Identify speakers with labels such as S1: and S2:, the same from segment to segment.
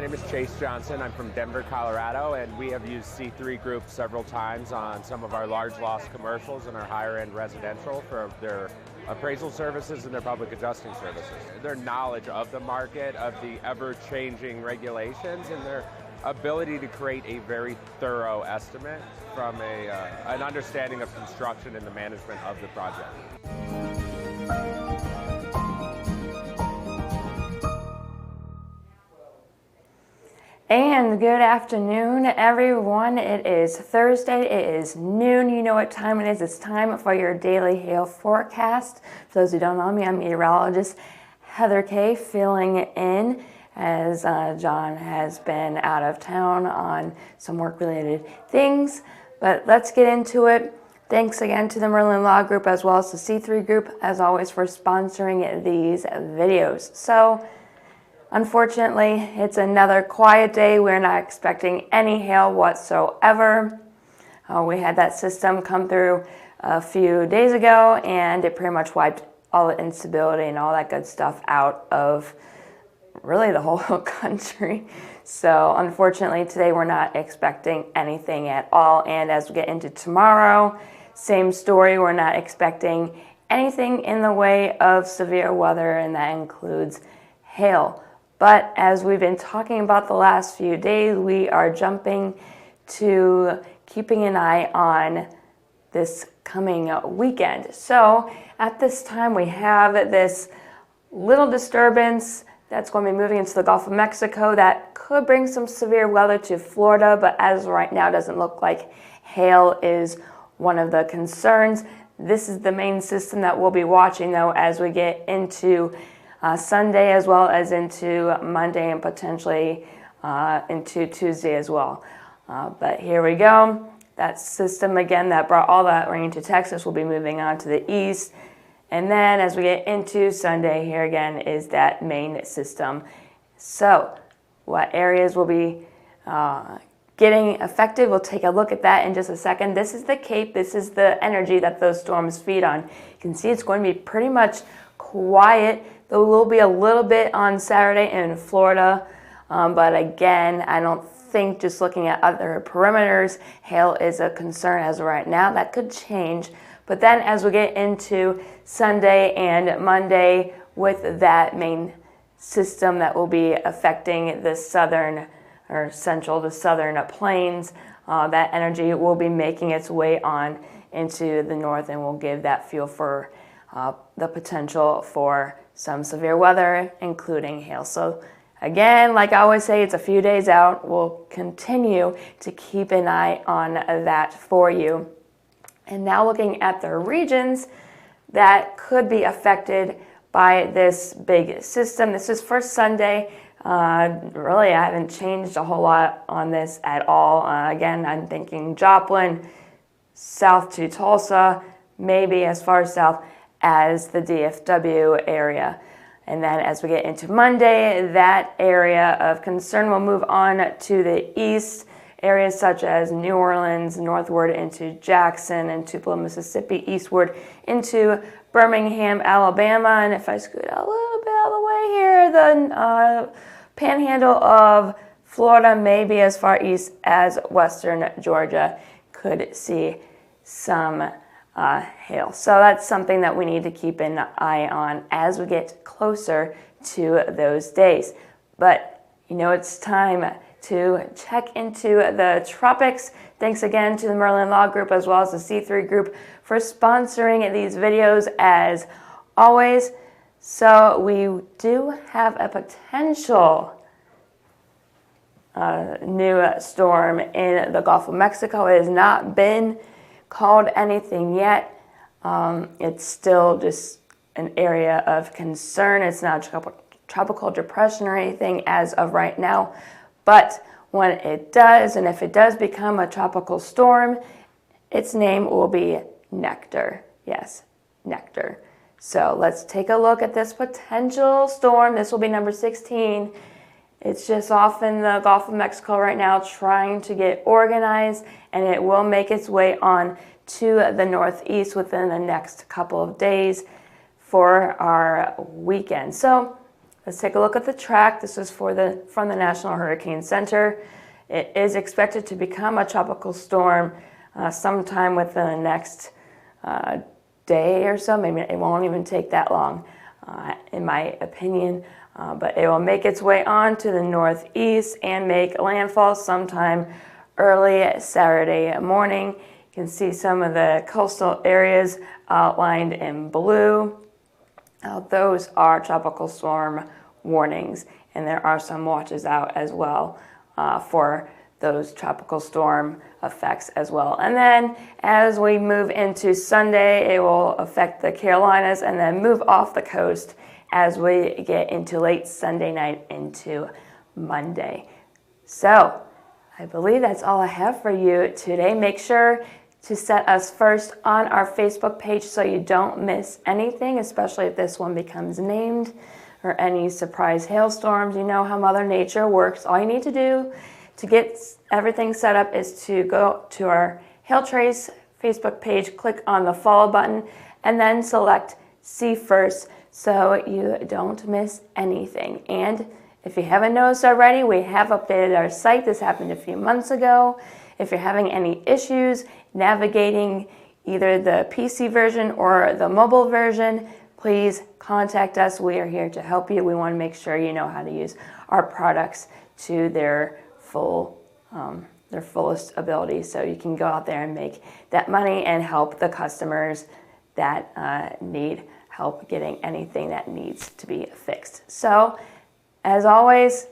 S1: name is Chase Johnson. I'm from Denver, Colorado, and we have used C3 Group several times on some of our large loss commercials and our higher end residential for their appraisal services and their public adjusting services. Their knowledge of the market, of the ever-changing regulations, and their ability to create a very thorough estimate from an understanding of construction and the management of the project.
S2: And good afternoon, everyone. It is Thursday. It is noon. You know what time it is. It's time for your daily hail forecast. For those who don't know me, I'm meteorologist Heather Kay, filling in as John has been out of town on some work-related things. But let's get into it. Thanks again to the Merlin Law Group as well as the C3 Group, as always, for sponsoring these videos. So, unfortunately, it's another quiet day. We're not expecting any hail whatsoever. We had that system come through a few days ago, and it pretty much wiped all the instability and all that good stuff out of really the whole country. So unfortunately, today we're not expecting anything at all. And as we get into tomorrow, same story. We're not expecting anything in the way of severe weather, and that includes hail. But as we've been talking about the last few days, we are jumping to keeping an eye on this coming weekend. So at this time, we have this little disturbance that's going to be moving into the Gulf of Mexico that could bring some severe weather to Florida, but as of right now, it doesn't look like hail is one of the concerns. This is the main system that we'll be watching, though, as we get into Sunday as well as into Monday and potentially into Tuesday as well. But here we go. That system, again, that brought all that rain to Texas will be moving on to the east. And then as we get into Sunday, here again is that main system. So what areas will be getting affected? We'll take a look at that in just a second. This is the Cape. This is the energy that those storms feed on. You can see it's going to be pretty much quiet. There will be a little bit on Saturday in Florida, but again, I don't think just looking at other perimeters, hail is a concern as of right now. That could change, but then as we get into Sunday and Monday with that main system that will be affecting the southern or central to southern plains, that energy will be making its way on into the north and will give that fuel for the potential for some severe weather, including hail. So again, like I always say, it's a few days out. We'll continue to keep an eye on that for you. And now looking at the regions that could be affected by this big system. This is for Sunday. Really, I haven't changed a whole lot on this at all. Again, I'm thinking Joplin, south to Tulsa, maybe as far south as the DFW area. And then as we get into Monday, that area of concern will move on to the east, areas such as New Orleans, northward into Jackson and Tupelo, Mississippi, eastward into Birmingham, Alabama. And if I scoot a little bit out of the way here, the panhandle of Florida, maybe as far east as western Georgia, could see some hail. So that's something that we need to keep an eye on as we get closer to those days. But you know, it's time to check into the tropics. Thanks again to the Merlin Law Group as well as the C3 Group for sponsoring these videos as always. So we do have a potential new storm in the Gulf of Mexico. It has not been called anything yet. It's still just an area of concern. It's not a tropical depression or anything as of right now. But when it does, and if it does become a tropical storm, its name will be Nectar. Yes, Nectar. So let's take a look at this potential storm. This will be number 16. It's just off in the Gulf of Mexico right now trying to get organized, and it will make its way on to the northeast within the next couple of days for our weekend. So Let's take a look at the track. This is from the National Hurricane Center. It is expected to become a tropical storm sometime within the next day or so. Maybe it won't even take that long, in my opinion. But it will make its way on to the northeast and make landfall sometime early Saturday morning. You can see some of the coastal areas outlined in blue. Those are tropical storm warnings, and there are some watches out as well for those tropical storm effects as well. And then as we move into Sunday, it will affect the Carolinas and then move off the coast as we get into late Sunday night into Monday. So I believe that's all I have for you today. Make sure to set us first on our Facebook page so you don't miss anything, especially if this one becomes named, or any surprise hailstorms. You know how Mother Nature works. All you need to do to get everything set up is to go to our Hail Trace Facebook page, click on the follow button, and then select See First so you don't miss anything. And if you haven't noticed already, we have updated our site. This happened a few months ago. If you're having any issues navigating either the PC version or the mobile version, please contact us. We are here to help you. We want to make sure you know how to use our products to their fullest ability, so you can go out there and make that money and help the customers that need help getting anything that needs to be fixed. So, as always,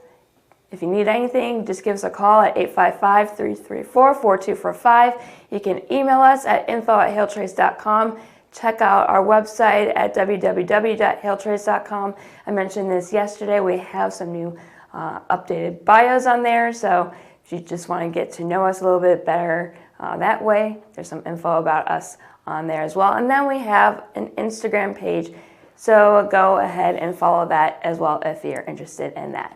S2: if you need anything, just give us a call at 855-334-4245. You can email us at info@hailtrace.com. Check out our website at www.hailtrace.com. I mentioned this yesterday. We have some new updated bios on there. So if you just want to get to know us a little bit better that way, there's some info about us on there as well. And then we have an Instagram page. So go ahead and follow that as well if you're interested in that.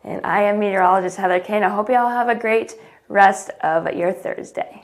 S2: And I am meteorologist Heather Kane. I hope you all have a great rest of your Thursday.